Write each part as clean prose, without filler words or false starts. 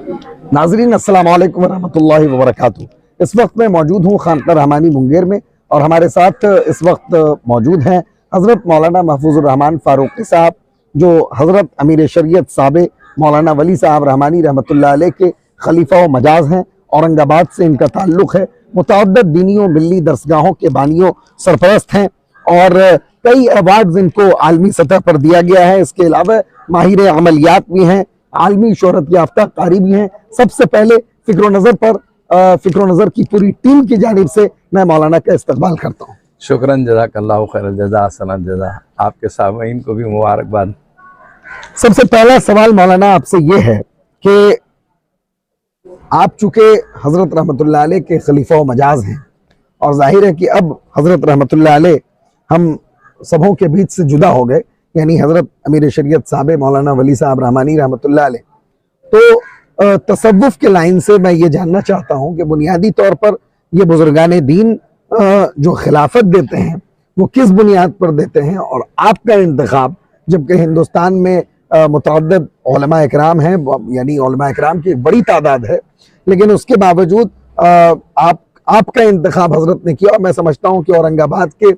नाजरीन अस्सलाम वालेकुम रहमतुल्लाहि व बरकातुहू। इस वक्त मैं मौजूद हूँ खानका रहमानी मुंगेर में और हमारे साथ इस वक्त मौजूद हैं हज़रत मौलाना महफूजुर रहमान फारूकी साहब, जो हज़रत अमीर शरीयत साहब मौलाना वली साहब रहमानी रहमतुल्लाह अलैह के खलीफा व मजाज हैं। औरंगाबाद से इनका ताल्लुक़ है। मुतअद्दिद दीनियों मिल्ली दरसगाहों के बानियों सरपरस्त हैं और कई अवार्ड्स इनको आलमी सतह पर दिया गया है। इसके अलावा माहिर अमलियात भी हैं, आलमी शोहरत याफ्ता कारी भी हैं। सबसे पहले फ़िक्र नज़र की पूरी टीम की जानिब से मैं मौलाना का इस्तकबाल करता हूँ। शुक्रन, जज़ाकल्लाहु खैरल जज़ा, सनत जज़ा। आपके सामईन को भी मुबारकबाद। सबसे पहला सवाल मौलाना आपसे ये है कि आप चूँकि हज़रत रहमतुल्लाह अलैह के खलीफा व मजाज हैं और जाहिर है कि अब हज़रत रहमतुल्लाह अलैह हम सबों के बीच से जुदा हो गए, यानी हज़रत अमीर शरीयत साहब मौलाना वली साहब रहमानी रहमतुल्लाह अलैह। तो तसव्वुफ़ के लाइन से मैं ये जानना चाहता हूँ कि बुनियादी तौर पर ये बुजुर्गान दीन जो खिलाफत देते हैं वो किस बुनियाद पर देते हैं, और आपका इंतखाब, जबकि हिंदुस्तान में मुतअद्दिद उलमा इकराम हैं, यानी उलमा इकराम की एक बड़ी तादाद है, लेकिन उसके बावजूद आपका इंतखाब हजरत ने किया और मैं समझता हूँ कि औरंगाबाद के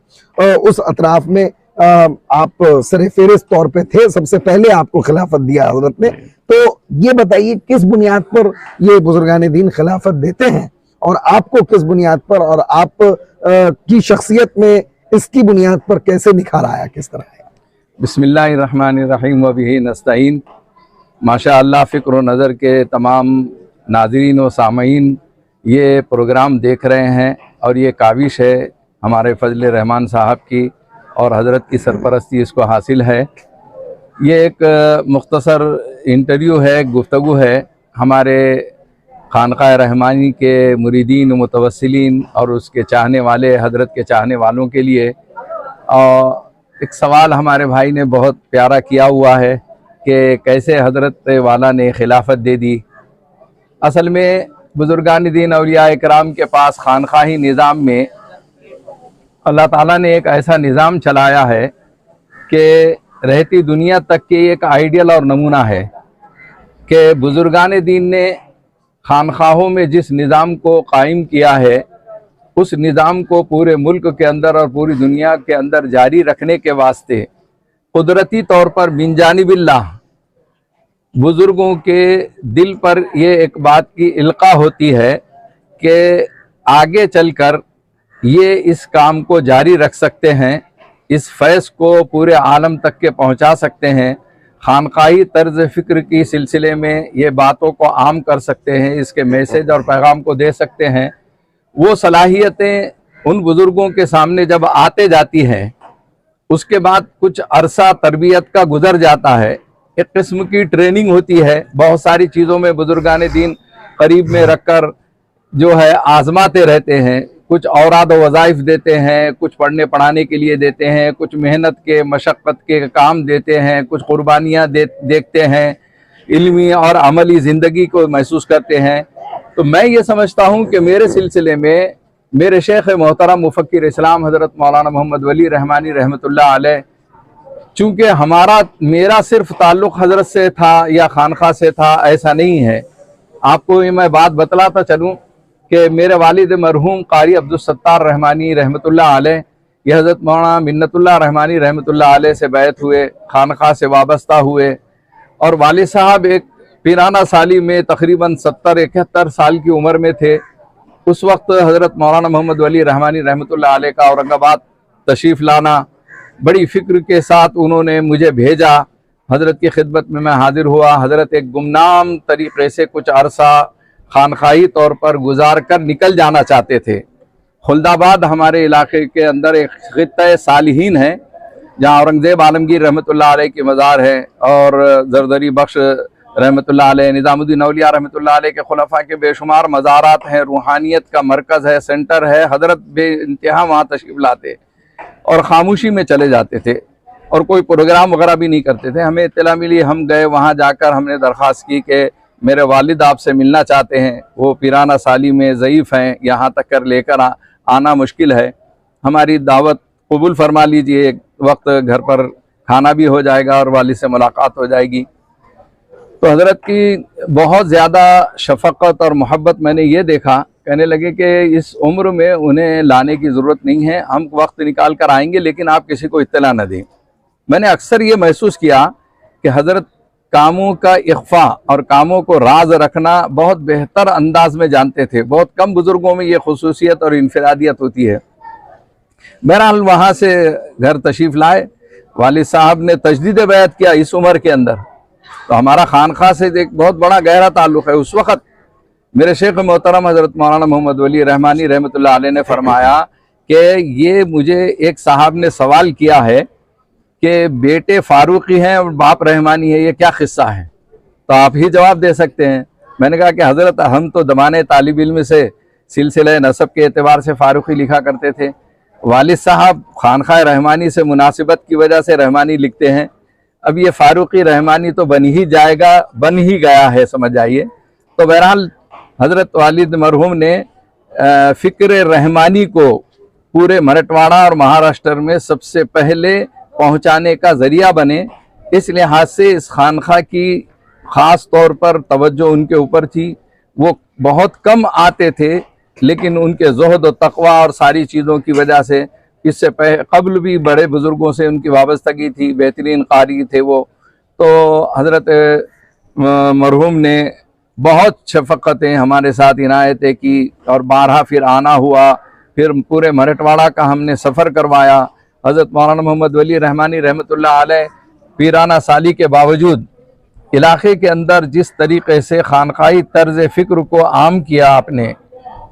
उस अतराफ में आप सर फेरिस्त तौर पे थे, सबसे पहले आपको खिलाफत दिया हजरत ने। तो ये बताइए किस बुनियाद पर ये बुजुर्गान दीन खिलाफत देते हैं और आपको किस बुनियाद पर, और आप की शख्सियत में इसकी बुनियाद पर कैसे निखार आया, किस तरह है? बिस्मिल्लाहिर्रहमानिर्रहीम व बिही नस्तईन। माशाअल्लाह फ़िक्र व नज़र के तमाम नाज़रीन व सामईन ये प्रोग्राम देख रहे हैं और ये काविश है हमारे फजल रहमान साहब की और हज़रत की सरपरस्ती इसको हासिल है। ये एक मुख्तसर इंटरव्यू है, गुफ्तगू है हमारे खानका रहमानी के मुरीदीन मुतवस्सिलीन और उसके चाहने वाले, हज़रत के चाहने वालों के लिए। और एक सवाल हमारे भाई ने बहुत प्यारा किया हुआ है कि कैसे हज़रत वाला ने खिलाफत दे दी। असल में बुजुर्गान दीन औलिया इकराम के पास खानकाही निज़ाम में अल्लाह ताला ने एक ऐसा निज़ाम चलाया है कि रहती दुनिया तक की एक आइडियल और नमूना है कि बुजुर्गान दीन ने खानखाहों में जिस निज़ाम को कायम किया है उस निज़ाम को पूरे मुल्क के अंदर और पूरी दुनिया के अंदर जारी रखने के वास्ते कुदरती तौर पर बिन जानिबिल्लाह बुज़ुर्गों के दिल पर ये एक बात की इल्का होती है कि आगे चलकर ये इस काम को जारी रख सकते हैं, इस फैज़ को पूरे आलम तक के पहुंचा सकते हैं, खानकाही तर्ज फ़िक्र की सिलसिले में ये बातों को आम कर सकते हैं, इसके मैसेज और पैगाम को दे सकते हैं। वो सलाहियतें उन बुज़ुर्गों के सामने जब आते जाती हैं, उसके बाद कुछ अरसा तरबियत का गुजर जाता है, एक किस्म की ट्रेनिंग होती है। बहुत सारी चीज़ों में बुजुर्गान दीन करीब में रखकर जो है आजमाते रहते हैं। कुछ औराद वज़ाइफ देते हैं, कुछ पढ़ने पढ़ाने के लिए देते हैं, कुछ मेहनत के मशक्क़त के काम देते हैं, कुछ कुर्बानियाँ देखते हैं, इल्मी और अमली ज़िंदगी को महसूस करते हैं। तो मैं ये समझता हूँ कि मेरे सिलसिले में मेरे शेख मोहतरम मुफ़क्किर इस्लाम हज़रत मौलाना मोहम्मद वली रहमानी रहमतुल्लाह अलैह, चूँकि मेरा सिर्फ ताल्लुक़ हज़रत से था या खानखा से था, ऐसा नहीं है। आपको ये मैं बात बतलाता चलूँ कि मेरे वालिद मरहूम कारी अब्दुल सत्तार रहमानी रहमतुल्लाह अलैह ये हज़रत मौलाना मिन्नतुल्लाह रहमानी रहमतुल्लाह अलैह से बैत हुए, खानखा से वाबस्ता हुए और वालिद साहब एक पिराना साली में तकरीबन 70-71 साल की उम्र में थे। उस वक्त हज़रत मौलाना मोहम्मद वली रहमानी रहमतुल्लाह अलैह का औरंगाबाद तशरीफ़ लाना, बड़ी फ़िक्र के साथ उन्होंने मुझे भेजा। हज़रत की खिदमत में मैं हाजिर हुआ। हज़रत एक गुमनाम तरीक़े से कुछ अरसा खानखाही तौर पर गुजार कर निकल जाना चाहते थे। खुल्दाबाद हमारे इलाके के अंदर एक ख़ित्ता सालिहीन है जहाँ औरंगज़ेब आलमगीर रहमतुल्लाह अलैह की मज़ार है और ज़रदरी बख्श रहमतुल्लाह अलैह, निज़ामुद्दीन औलिया रहमतुल्लाह अलैह के खुलफा के बेशुमार मज़ारात हैं, रूहानियत का मरकज़ है, सेंटर है। हज़रत बेइंतहा वहाँ तशरीफ़ लाते और ख़ामोशी में चले जाते थे और कोई प्रोग्राम वगैरह भी नहीं करते थे। हमें इत्तला मिली, हम गए वहाँ जाकर हमने दरख्वास्त की कि मेरे वालिद आपसे मिलना चाहते हैं, वो पिराना साली में ज़ईफ़ हैं, यहाँ तक कर लेकर आना मुश्किल है, हमारी दावत कबूल फरमा लीजिए, एक वक्त घर पर खाना भी हो जाएगा और वालिद से मुलाकात हो जाएगी। तो हज़रत की बहुत ज़्यादा शफ़क़त और मोहब्बत मैंने ये देखा। कहने लगे कि इस उम्र में उन्हें लाने की ज़रूरत नहीं है, हम वक्त निकाल कर आएंगे, लेकिन आप किसी को इत्तला न दें। मैंने अक्सर ये महसूस किया कि हज़रत कामों का इख्फा और कामों को राज रखना बहुत बेहतर अंदाज में जानते थे। बहुत कम बुज़ुर्गों में ये खुसूसियत और इनफरादियत होती है। बहरहाल वहाँ से घर तशरीफ़ लाए, वालिद साहब ने तजदीद बैत किया इस उम्र के अंदर। तो हमारा खानखा से एक बहुत बड़ा गहरा ताल्लुक़ है। उस वक़्त मेरे शेख मोहतरम हज़रत मौलाना मोहम्मद वली रहमानी रहमतुल्लाह अलैह ने फरमाया कि ये मुझे एक साहब ने सवाल किया है कि बेटे फारूकी हैं और बाप रहमानी है, ये क्या क़िस्सा है? तो आप ही जवाब दे सकते हैं। मैंने कहा कि हज़रत हम तो ज़माने तालिब इल्म से सिलसिले नसब के एतबार से फारूकी लिखा करते थे। वालिद साहब खानखा रहमानी से मुनासिबत की वजह से रहमानी लिखते हैं। अब ये फारूकी रहमानी तो बन ही जाएगा, बन ही गया है, समझ आइए। तो बहरहाल हज़रत वालिद मरहूम ने फ़िक्र रहमानी को पूरे मराठवाड़ा और महाराष्ट्र में सबसे पहले पहुंचाने का ज़रिया बने। इस लिहाज से इस खानखा की ख़ास तौर पर तवज्जो उनके ऊपर थी। वो बहुत कम आते थे, लेकिन उनके ज़ुहद और तक़वा और सारी चीज़ों की वजह से इससे कबल भी बड़े बुज़ुर्गों से उनकी वाबस्तगी थी, बेहतरीन कारी थे वो। तो हज़रत मरहूम ने बहुत शफ़क़तें हमारे साथ इनायतें की और बारहा फिर आना हुआ। फिर पूरे मराठवाड़ा का हमने सफ़र करवाया। हज़रत मौलाना मोहम्मद वली रहमानी रहमतुल्लाह अलैह पीराना साली के बावजूद इलाक़े के अंदर जिस तरीक़े से खानकाई तर्ज़ फ़िक्र को आम किया आपने,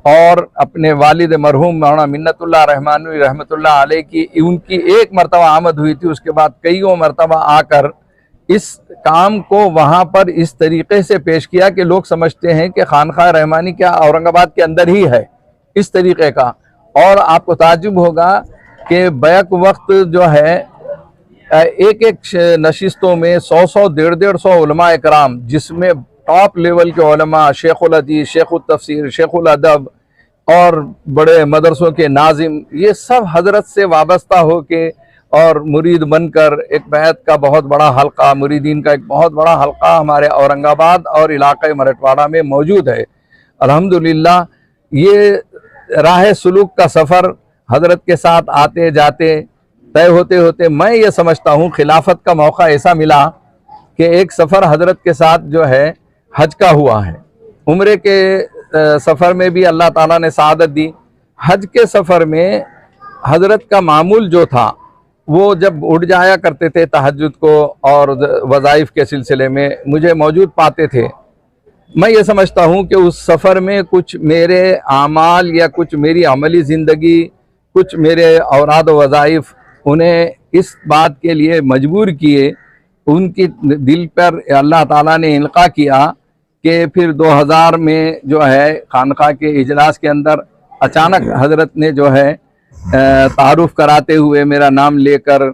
और अपने वालिद मरहूम मौलाना मिन्नतुल्लाह रहमानी रहमतुल्लाह अलैह की उनकी एक मरतबा आमद हुई थी, उसके बाद कईयों मरतबा आकर इस काम को वहाँ पर इस तरीक़े से पेश किया कि लोग समझते हैं कि खानखा रहमानी क्या औरंगाबाद के अंदर ही है, इस तरीक़े का। और आपको ताज्जुब होगा कि बैक वक्त जो है एक एक नशिस्तों में 100-100, 150-150 उलमा इकराम, जिसमें टॉप लेवल के उलमा, शेखुल हदीस, शेखुल तफसीर, शेखुल अदब और बड़े मदरसों के नाजिम, ये सब हज़रत से वाबस्ता हो के और मुरीद बनकर एक बैत का बहुत बड़ा हल्का, मुरीदीन का एक बहुत बड़ा हल्का हमारे औरंगाबाद और इलाक़े मराठवाड़ा में मौजूद है। अल्हम्दुलिल्लाह ये राह सुलूक का सफ़र हज़रत के साथ आते जाते तय होते होते मैं ये समझता हूँ खिलाफत का मौका ऐसा मिला कि एक सफ़र हज़रत के साथ जो है हज का हुआ है। उम्रे के सफ़र में भी अल्लाह ताला ने सआदत दी। हज के सफ़र में हज़रत का मामूल जो था, वो जब उठ जाया करते थे तहज्जुद को और वज़ाइफ के सिलसिले में मुझे मौजूद पाते थे। मैं ये समझता हूँ कि उस सफ़र में कुछ मेरे आमाल या कुछ मेरी अमली ज़िंदगी, कुछ मेरे औराद वज़ाइफ उन्हें इस बात के लिए मजबूर किए, उनकी दिल पर अल्लाह ताला ने इल्क़ा किया कि फिर 2000 में जो है खानका के इजलास के अंदर अचानक हज़रत ने जो है तारुफ़ कराते हुए मेरा नाम लेकर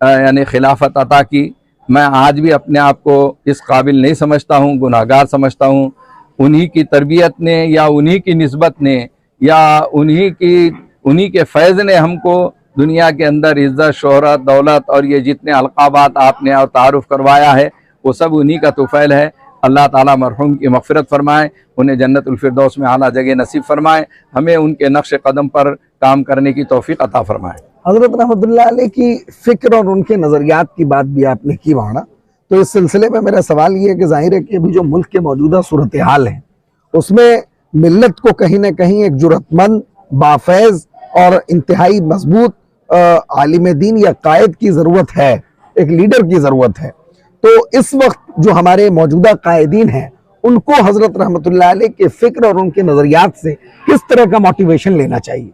यानी खिलाफत अता की। मैं आज भी अपने आप को इस काबिल नहीं समझता हूँ, गुनाहगार समझता हूँ। उन्हीं की तरबियत ने या उन्हीं की निस्बत ने या उन्हीं के फैज़ ने हमको दुनिया के अंदर इज़्ज़त, शोहरत, दौलत और ये जितने अलक़ाबात आपने और तारुफ़ करवाया है, वो सब उन्हीं का तुफ़ैल है। अल्लाह ताला मरहूम की मग़फ़िरत फ़रमाए, उन्हें जन्नतुल फ़िरदौस में आला जगह नसीब फ़रमाए, हमें उनके नक्श कदम पर काम करने की तौफ़ीक़ अता फ़रमाए। हज़रत रहमतुल्लाह अलैह की फ़िक्र और उनके नज़रियात की बात भी आपने की माना, तो इस सिलसिले में मेरा सवाल ये है कि ज़ाहिर है कि अभी जो मुल्क के मौजूदा सूरत हाल है, उसमें मिल्लत को कहीं ना कहीं एक जुरतमंद, बाफैज़ और इंतहाई मजबूत आलिम दीन या कायद की ज़रूरत है, एक लीडर की ज़रूरत है। तो इस वक्त जो हमारे मौजूदा कायदीन हैं, उनको हज़रत रहमतुल्लाह अलैह के फ़िक्र और उनके नज़रियात से किस तरह का मोटिवेशन लेना चाहिए?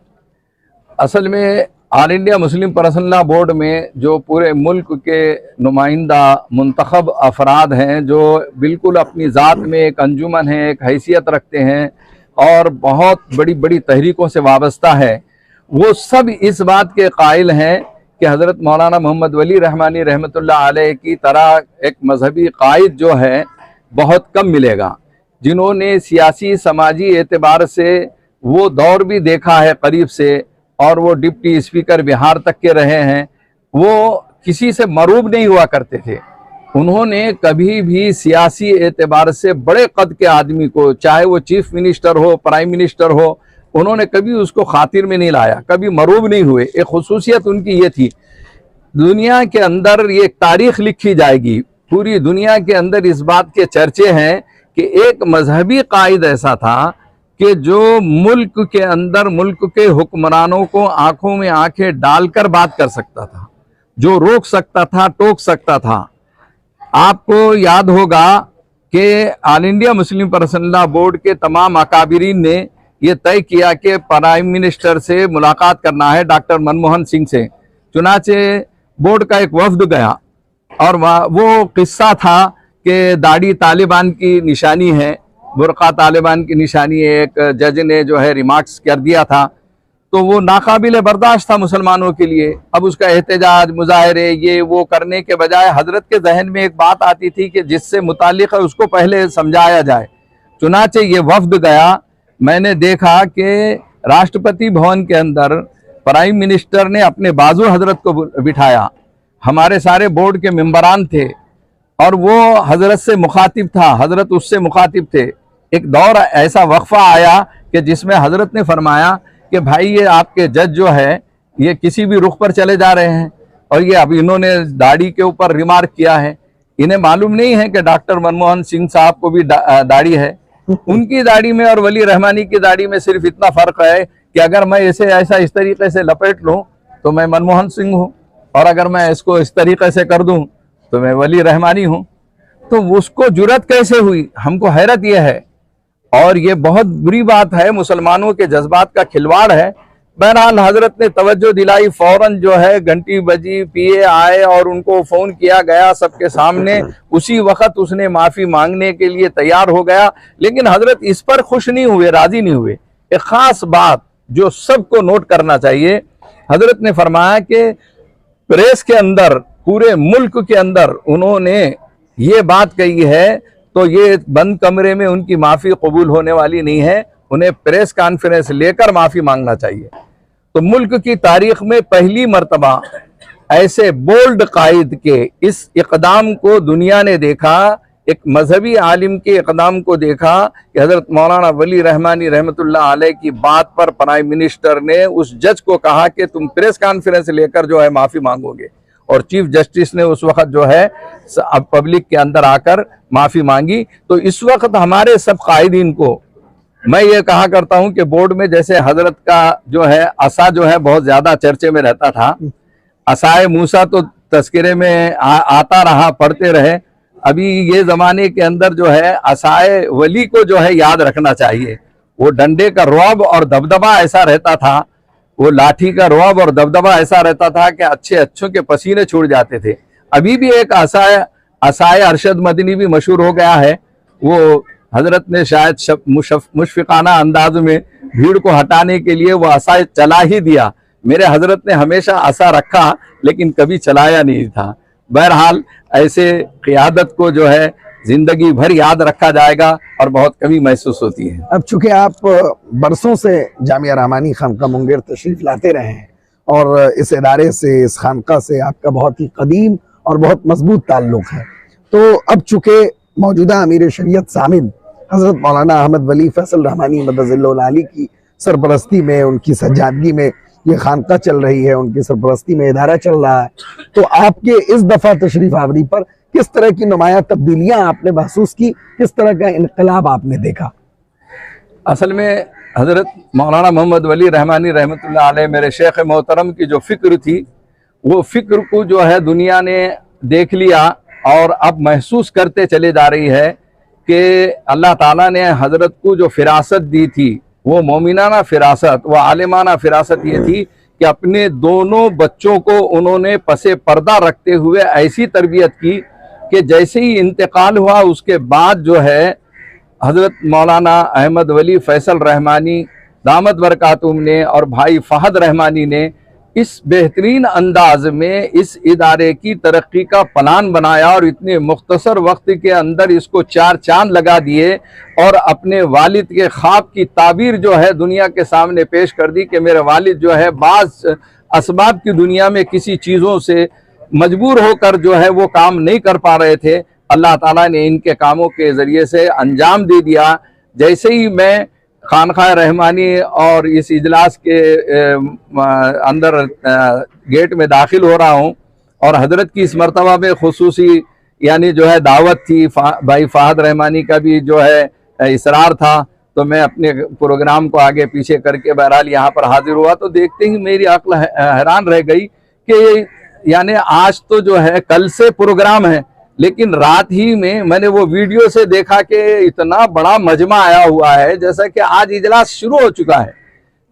असल में all India Muslim personal law board में जो पूरे मुल्क के नुमाइंदा मुंतखब अफराद हैं, जो बिल्कुल अपनी ज़ात में एक अंजुमन है, एक हैसियत रखते हैं और बहुत बड़ी बड़ी तहरीकों से वाबस्ता है, वो सब इस बात के कायल हैं कि हज़रत मौलाना मोहम्मद वली रहमानी रहमतुल्लाह अलैह की तरह एक मजहबी कायद जो है बहुत कम मिलेगा, जिन्होंने सियासी समाजी एतबार से वो दौर भी देखा है करीब से और वो डिप्टी स्पीकर बिहार तक के रहे हैं। वो किसी से मरूब नहीं हुआ करते थे, उन्होंने कभी भी सियासी एतबार से बड़े कद के आदमी को, चाहे वो चीफ मिनिस्टर हो, प्राइम मिनिस्टर हो, उन्होंने कभी उसको खातिर में नहीं लाया, कभी मरूब नहीं हुए। एक खुसूसियत उनकी ये थी। दुनिया के अंदर ये तारीख लिखी जाएगी, पूरी दुनिया के अंदर इस बात के चर्चे हैं कि एक मजहबी कायद ऐसा था कि जो मुल्क के अंदर मुल्क के हुक्मरानों को आंखों में आंखें डालकर बात कर सकता था, जो रोक सकता था, टोक सकता था। आपको याद होगा कि all India Muslim personal board के तमाम अकाबिरीन ने यह तय किया कि प्राइम मिनिस्टर से मुलाकात करना है, डॉक्टर मनमोहन सिंह से। चुनाचे बोर्ड का एक वफ्द गया और वो किस्सा था कि दाढ़ी तालिबान की निशानी है, बुर्का तालिबान की निशानी है। एक जज ने जो है रिमार्क्स कर दिया था, तो वो नाकाबिल बर्दाश्त था मुसलमानों के लिए। अब उसका एहतजाज, मुजाहरे, ये वो करने के बजाय हजरत के जहन में एक बात आती थी कि जिससे मुतालिक है उसको पहले समझाया जाए। चुनाचे ये वफ्द गया, मैंने देखा कि राष्ट्रपति भवन के अंदर प्राइम मिनिस्टर ने अपने बाजू हजरत को बिठाया, हमारे सारे बोर्ड के मेंबरान थे और वो हजरत से मुखातिब था, हजरत उससे मुखातिब थे। एक दौर ऐसा वक्फा आया कि जिसमें हजरत ने फरमाया कि भाई ये आपके जज जो है ये किसी भी रुख पर चले जा रहे हैं, और ये अब इन्होंने दाढ़ी के ऊपर रिमार्क किया है। इन्हें मालूम नहीं है कि डॉक्टर मनमोहन सिंह साहब को भी दाढ़ी है। उनकी दाढ़ी में और वली रहमानी की दाढ़ी में सिर्फ इतना फर्क है कि अगर मैं इसे ऐसा इस तरीके से लपेट लूं तो मैं मनमोहन सिंह हूं, और अगर मैं इसको इस तरीके से कर दूं तो मैं वली रहमानी हूं। तो उसको जुर्रत कैसे हुई, हमको हैरत यह है, और ये बहुत बुरी बात है, मुसलमानों के जज्बात का खिलवाड़ है। बहरहाल हजरत ने तवज्जो दिलाई, फौरन जो है घंटी बजी, पीए आए और उनको फोन किया गया सबके सामने। उसी वक्त उसने माफी मांगने के लिए तैयार हो गया, लेकिन हजरत इस पर खुश नहीं हुए, राजी नहीं हुए। एक खास बात जो सबको नोट करना चाहिए, हजरत ने फरमाया कि प्रेस के अंदर, पूरे मुल्क के अंदर उन्होंने ये बात कही है तो ये बंद कमरे में उनकी माफी कबूल होने वाली नहीं है, उन्हें प्रेस कॉन्फ्रेंस लेकर माफी मांगना चाहिए। तो मुल्क की तारीख में पहली मर्तबा ऐसे बोल्ड कायद के इस इकदाम को दुनिया ने देखा, एक मजहबी आलिम के इकदाम को देखा कि हजरत मौलाना वली रहमानी रहमतुल्लाह अलैह की बात पर प्राइम मिनिस्टर ने उस जज को कहा कि तुम प्रेस कॉन्फ्रेंस लेकर जो है माफी मांगोगे, और चीफ जस्टिस ने उस वक्त जो है अब पब्लिक के अंदर आकर माफी मांगी। तो इस वक्त हमारे सब कायदीन को मैं ये कहा करता हूं कि बोर्ड में जैसे हजरत का जो है असा जो है बहुत ज्यादा चर्चे में रहता था, असाए मूसा तो तस्करे में आता रहा, पढ़ते रहे। अभी ये जमाने के अंदर जो है असाए वली को जो है याद रखना चाहिए। वो डंडे का रौब और दबदबा ऐसा रहता था, वो लाठी का रौब और दबदबा ऐसा रहता था कि अच्छे अच्छों के पसीने छूट जाते थे। अभी भी एक असाए अरशद मदनी भी मशहूर हो गया है। वो हजरत ने शायद मुशफिकाना अंदाज में भीड़ को हटाने के लिए वो असा चला ही दिया। मेरे हजरत ने हमेशा असा रखा लेकिन कभी चलाया नहीं था। बहरहाल ऐसे क़ियादत को जो है जिंदगी भर याद रखा जाएगा और बहुत कमी महसूस होती है। अब चूंकि आप बरसों से जामिया रहमानी खानका मुंगेर तशरीफ लाते रहे हैं और इस इदारे से, इस खानका से आपका बहुत ही कदीम और बहुत मजबूत ताल्लुक है, तो अब चूंकि मौजूदा अमीर शरीयत सामिद हजरत मौलाना अहमद वली फैसल रहमानी मदज़िल्लुल आली की सरपरस्ती में, उनकी सज्जादगी में ये खानका चल रही है, उनकी सरपरस्ती में इदारा चल रहा है, तो आपके इस दफा तशरीफ आवरी पर किस तरह की नुमाया तब्दीलियां आपने महसूस की, किस तरह का इनकलाब आपने देखा? असल में हजरत मौलाना मोहम्मद वली रहमानी रहमतुल्लाह अलैह मेरे शेख मोहतरम की जो फिक्र थी, वो फिक्र को जो है दुनिया ने देख लिया और अब महसूस करते चले जा रही है कि अल्लाह ताला ने हजरत को जो फिरासत दी थी, वो मोमिनाना फिरासत, वो आलिमाना फिरासत ये थी कि अपने दोनों बच्चों को उन्होंने पसे पर्दा रखते हुए ऐसी तरबियत की कि जैसे ही इंतकाल हुआ उसके बाद जो है हजरत मौलाना अहमद वली फैसल रहमानी दामत बरकातुम ने और भाई फहद रहमानी ने इस बेहतरीन अंदाज में इस इदारे की तरक्की का प्लान बनाया और इतने मुख्तसर वक्त के अंदर इसको 4 चांद लगा दिए और अपने वालिद के ख्वाब की ताबीर जो है दुनिया के सामने पेश कर दी कि मेरे वालिद जो है बाज़ असबाब की दुनिया में किसी चीज़ों से मजबूर होकर जो है वो काम नहीं कर पा रहे थे, अल्लाह ताला ने इनके कामों के ज़रिए से अंजाम दे दिया। जैसे ही मैं खानकाह रहमानी और इस इजलास के अंदर गेट में दाखिल हो रहा हूँ और हजरत की इस मरतबा में खुसूसी यानी जो है दावत थी, भाई फहद रहमानी का भी जो है इसरार था, तो मैं अपने प्रोग्राम को आगे पीछे करके बहरहाल यहाँ पर हाजिर हुआ। तो देखते ही मेरी अक्ल हैरान रह गई कि यानी आज तो जो है कल से प्रोग्राम है, लेकिन रात ही में मैंने वो वीडियो से देखा कि इतना बड़ा मजमा आया हुआ है जैसा कि आज इजलास शुरू हो चुका है,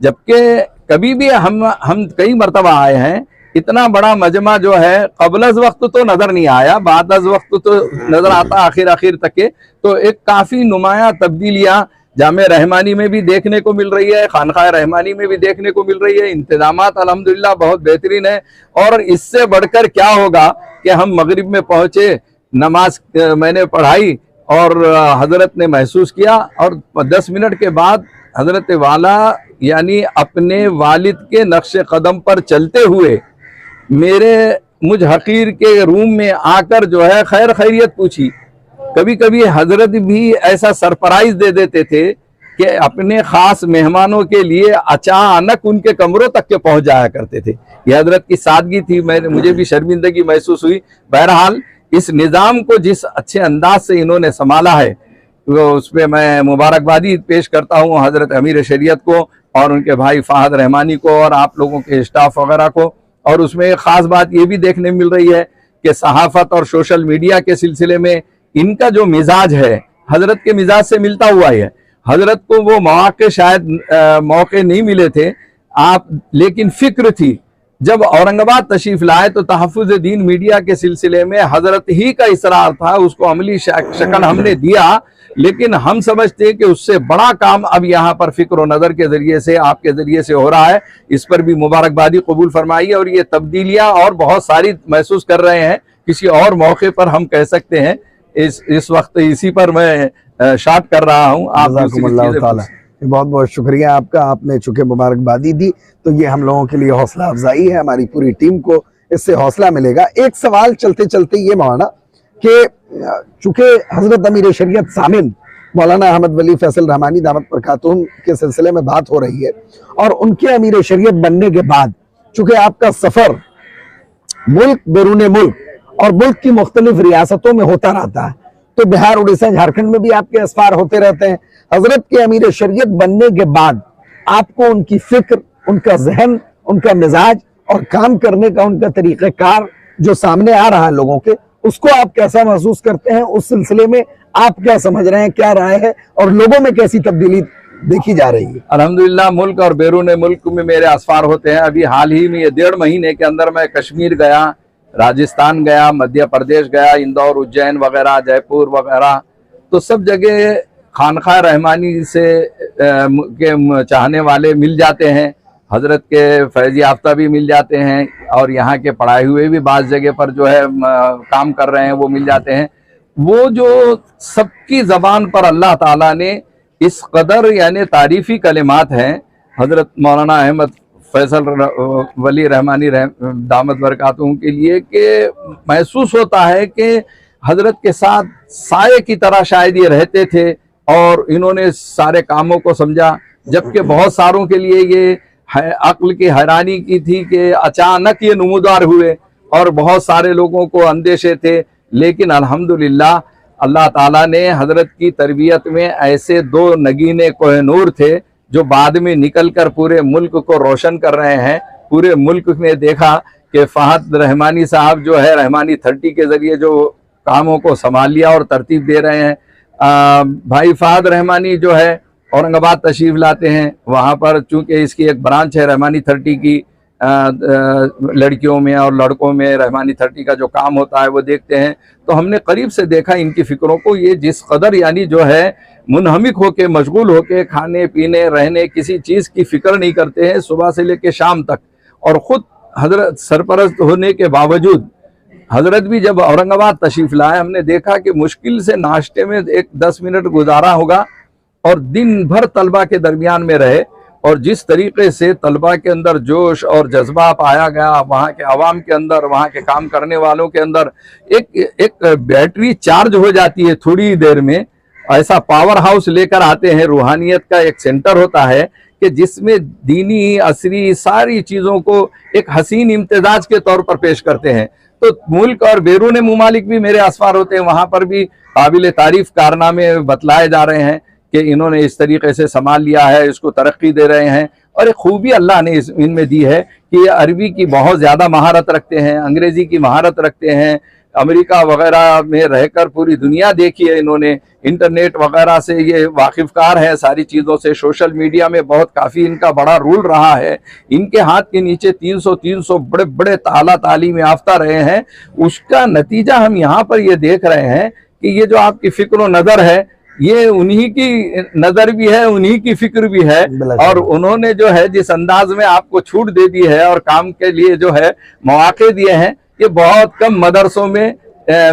जबकि कभी भी हम कई मरतबा आए हैं, इतना बड़ा मजमा जो है क़ब्ल वक्त तो नजर नहीं आया, बाद वक्त तो नजर आता आखिर तक के। तो एक काफी नुमाया तब्दीलियां जामे रहमानी में भी देखने को मिल रही है, खानकाह रहमानी में भी देखने को मिल रही है। इंतजामात अल्हम्दुलिल्लाह बहुत बेहतरीन है। और इससे बढ़कर क्या होगा कि हम मगरिब में पहुंचे, नमाज मैंने पढ़ाई और हजरत ने महसूस किया, और 10 मिनट के बाद हजरत वाला यानी अपने वालिद के नक्श कदम पर चलते हुए मुझ हकीर के रूम में आकर जो है खैर खैरियत पूछी। कभी कभी हजरत भी ऐसा सरप्राइज दे देते थे कि अपने खास मेहमानों के लिए अचानक उनके कमरों तक के पहुंच जाया करते थे। यह हजरत की सादगी थी, मुझे भी शर्मिंदगी महसूस हुई। बहरहाल इस निज़ाम को जिस अच्छे अंदाज से इन्होंने संभाला है, तो उस पर मैं मुबारकबादी पेश करता हूँ हजरत अमीर शरीयत को और उनके भाई फहद रहमानी को और आप लोगों के स्टाफ वगैरह को। और उसमें एक ख़ास बात ये भी देखने मिल रही है कि सहाफ़त और सोशल मीडिया के सिलसिले में इनका जो मिजाज है हजरत के मिजाज से मिलता हुआ है। हजरत को वो मौके शायद मौके नहीं मिले थे लेकिन फिक्र थी। जब औरंगाबाद तशरीफ लाए तो तहफ़्फ़ुज़ दीन मीडिया के सिलसिले में हजरत ही का इसरार था, उसको अमली शक्ल हमने दिया, लेकिन हम समझते हैं कि उससे बड़ा काम अब यहाँ पर फिक्र और नज़र के ज़रिए से आपके ज़रिए से हो रहा है। इस पर भी मुबारकबादी कबूल फरमाइए। और ये तब्दीलियाँ और बहुत सारी महसूस कर रहे हैं, किसी और मौके पर हम कह सकते हैं। इस वक्त इसी पर मैं शार्ट कर रहा हूँ। आप बहुत बहुत शुक्रिया आपका, आपने चूंकि मुबारकबादी दी तो ये हम लोगों के लिए हौसला अफजाई है, हमारी पूरी टीम को इससे हौसला मिलेगा। एक सवाल चलते चलते ये मौलाना कि चूंकि हजरत अमीर शरीयत सामिन मौलाना अहमद वली फैसल रहमानी दामत बरकातुहू के सिलसिले में बात हो रही है और उनके अमीर शरीयत बनने के बाद चूंकि आपका सफर मुल्क बैरून मुल्क और मुल्क की मुख्तलिफ रियासतों में होता रहता है, तो बिहार, उड़ीसा, झारखंड में भी आपके असफार होते रहते हैं। हजरत के अमीर शरीयत बनने के बाद आपको उनकी फिक्र, उनका जहन, उनका मिजाज और काम करने का उनका तरीक़ाकार जो सामने आ रहा है लोगों के, उसको आप कैसा महसूस करते हैं? उस सिलसिले में आप क्या समझ रहे हैं, क्या राय है और लोगों में कैसी तब्दीली देखी जा रही है? अल्हम्दुलिल्लाह मुल्क और बैरून मुल्क में मेरे असफार होते हैं। अभी हाल ही में ये 1.5 महीने के अंदर मैं कश्मीर गया, राजस्थान गया, मध्य प्रदेश गया, इंदौर, उज्जैन वगैरह, जयपुर वगैरह। तो सब जगह खानकाह रहमानी से के चाहने वाले मिल जाते हैं, हजरत के फैज़ याफ्ता भी मिल जाते हैं और यहाँ के पढ़ाए हुए भी बाज़ जगह पर जो है काम कर रहे हैं वो मिल जाते हैं। वो जो सबकी ज़बान पर अल्लाह ताला ने इस कदर यानी तारीफ़ी कलिमात हैं हजरत मौलाना अहमद फैसल वली रहमानी दामत बरकातुहू के लिए कि महसूस होता है कि हजरत के साथ साये की तरह शायद ये रहते थे और इन्होंने सारे कामों को समझा। जबकि बहुत सारों के लिए ये अक्ल की हैरानी की थी कि अचानक ये नमूदार हुए और बहुत सारे लोगों को अंदेशे थे। लेकिन अल्हम्दुलिल्लाह अल्लाह ताला ने हजरत की तरबियत में ऐसे 2 नगीने कोहनूर थे जो बाद में निकलकर पूरे मुल्क को रोशन कर रहे हैं। पूरे मुल्क में देखा कि फहद रहमानी साहब जो है रहमानी 30 के ज़रिए जो कामों को संभाल लिया और तरतीब दे रहे हैं। भाई फहद रहमानी जो है औरंगाबाद तशरीफ लाते हैं, वहाँ पर चूँकि इसकी एक ब्रांच है रहमानी 30 की, लड़कियों में और लड़कों में रहमानी 30 का जो काम होता है वो देखते हैं। तो हमने करीब से देखा इनकी फ़िक्रों को, ये जिस कदर यानी जो है मुनहमिक होके, मशगूल होके, खाने पीने रहने किसी चीज़ की फ़िक्र नहीं करते हैं सुबह से लेकर शाम तक। और ख़ुद हजरत सरपरस्त होने के बावजूद हजरत भी जब औरंगाबाद तशरीफ़ लाए, हमने देखा कि मुश्किल से नाश्ते में एक 10 मिनट गुजारा होगा और दिन भर तलबा के दरमियान में रहे और जिस तरीके से तलबा के अंदर जोश और जज्बा पाया गया, वहाँ के आवाम के अंदर, वहाँ के काम करने वालों के अंदर एक बैटरी चार्ज हो जाती है थोड़ी देर में। ऐसा पावर हाउस लेकर आते हैं, रूहानियत का एक सेंटर होता है कि जिसमें दीनी असरी सारी चीज़ों को एक हसीन इम्तिजाज के तौर पर पेश करते हैं। तो मुल्क और बैरून मुमालिक भी मेरे असफार होते हैं, वहाँ पर भी काबिल तारीफ कारनामे बतलाए जा रहे हैं कि इन्होंने इस तरीके से संभाल लिया है, इसको तरक्की दे रहे हैं। और एक खूबी अल्लाह ने इनमें दी है कि ये अरबी की बहुत ज़्यादा महारत रखते हैं, अंग्रेज़ी की महारत रखते हैं। अमेरिका वगैरह में रहकर पूरी दुनिया देखी है इन्होंने, इंटरनेट वगैरह से ये वाकिफ़कार है सारी चीज़ों से। सोशल मीडिया में बहुत काफ़ी इनका बड़ा रोल रहा है। इनके हाथ के नीचे 300 बड़े बड़े ताला तालीम याफ्ता रहे हैं। उसका नतीजा हम यहाँ पर ये देख रहे हैं कि ये जो आपकी फ़िक्र व नज़र है, ये उन्हीं की नज़र भी है, उन्हीं की फिक्र भी है। और उन्होंने जो है जिस अंदाज में आपको छूट दे दी है और काम के लिए जो है मौके दिए हैं, ये बहुत कम मदरसों में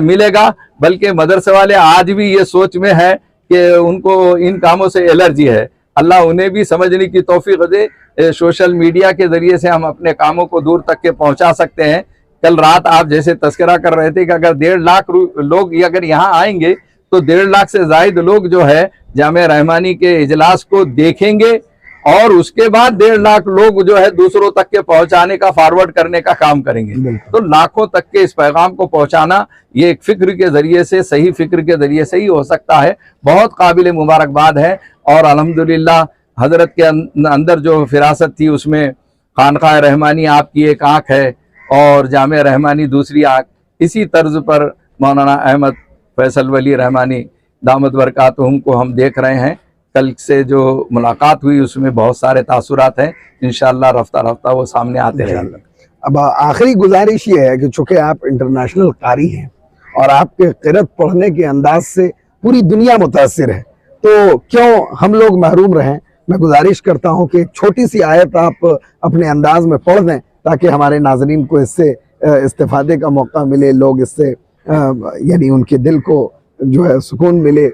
मिलेगा। बल्कि मदरसे वाले आज भी ये सोच में है कि उनको इन कामों से एलर्जी है। अल्लाह उन्हें भी समझने की तौफीक दे। सोशल मीडिया के ज़रिए से हम अपने कामों को दूर तक के पहुंचा सकते हैं। कल रात आप जैसे तस्करा कर रहे थे कि अगर 1.5 लाख लोग अगर यहाँ आएंगे तो 1.5 लाख से ज़ायद लोग जो है जामे रहमानी के इजलास को देखेंगे और उसके बाद 1.5 लाख लोग जो है दूसरों तक के पहुंचाने का, फॉरवर्ड करने का काम करेंगे। तो लाखों तक के इस पैगाम को पहुंचाना ये एक फिक्र के जरिए से, सही फिक्र के जरिए से ही हो सकता है। बहुत काबिल मुबारकबाद है। और अल्हम्दुलिल्लाह हजरत के अंदर जो फिरासत थी उसमें खानकाह रहमानी आपकी एक आँख है और जामे रहमानी दूसरी आँख। इसी तर्ज पर मौलाना अहमद फैसल वली रहमानी दामत बरकातुहुम को हम देख रहे हैं। कल से जो मुलाकात हुई उसमें बहुत सारे तासुरात हैं, इंशाअल्लाह रफ्ता रफ्ता वो सामने आते रहेंगे। अब आखिरी गुजारिश ये है कि चूंकि आप इंटरनेशनल कारी हैं और आपके क़िरत पढ़ने के अंदाज से पूरी दुनिया मुतासिर है, तो क्यों हम लोग महरूम रहें। मैं गुजारिश करता हूँ कि एक छोटी सी आयत आप अपने अंदाज में पढ़ दें ताकि हमारे नाजरीन को इससे इस्तिफादे का मौका मिले, लोग इससे यानी उनके दिल को जो है सुकून मिले।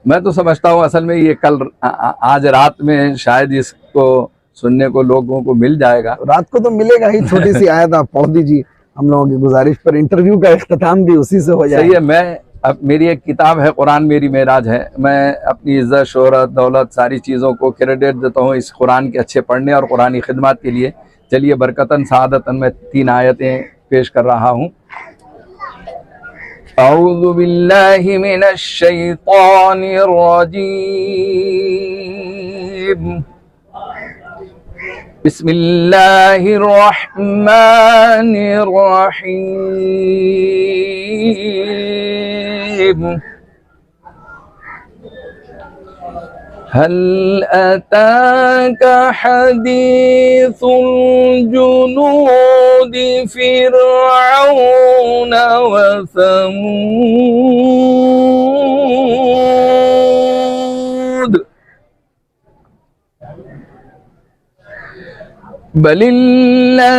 मैं तो समझता हूँ असल में ये कल आज रात में शायद इसको सुनने को लोगों को मिल जाएगा। रात को तो मिलेगा ही। छोटी सी आयत आप पढ़ दीजिए हम लोगों की गुजारिश पर। इंटरव्यू का इख्तिताम भी उसी से हो जाए। सही है। मैं अब मेरी एक किताब है कुरान मेरी मेराज है। मैं अपनी इज्जत, शोहरत, दौलत सारी चीज़ों को क्रेडिट देता हूँ इस कुरान के अच्छे पढ़ने और कुरानी खिदमत के लिए। चलिए बरकतन सआदतन मैं 3 आयतें पेश कर रहा हूँ। अऊज़ु बिल्लाहि मिनश शैतानिर रजीम। बिस्मिल्लाहिर रहमानिर रहीम। हल अताका हदीसुल जुनूद फिरऔन व समूद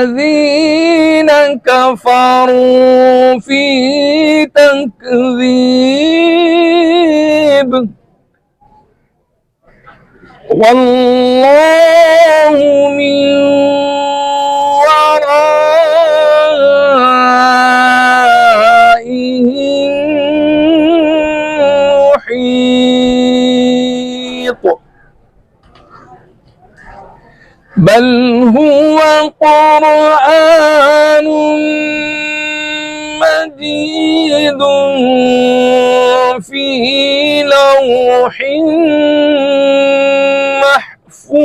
बलिल्लज़ीन कफ़रू फ़ी तकज़ीब वल्लाहु मिन वराइहिम मुहीत बल हुवा क़ुरआनुम मजीदुन फ़ी लौहिन महफूज़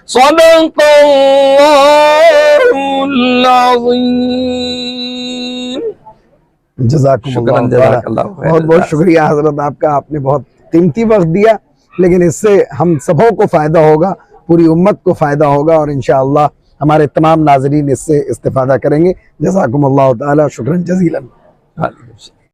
सदक़ल्लाहुल अज़ीम। जज़ाकुमुल्लाह। बहुत बहुत शुक्रिया हजरत आपका। आपने बहुत कीमती वक्त दिया, लेकिन इससे हम सबों को फ़ायदा होगा, पूरी उम्मत को फ़ायदा होगा और इंशाअल्लाह हमारे तमाम नाज़रीन इससे इस्तिफ़ादा करेंगे। जज़ाकुमुल्लाह ताला शुक्रन जज़ीलन।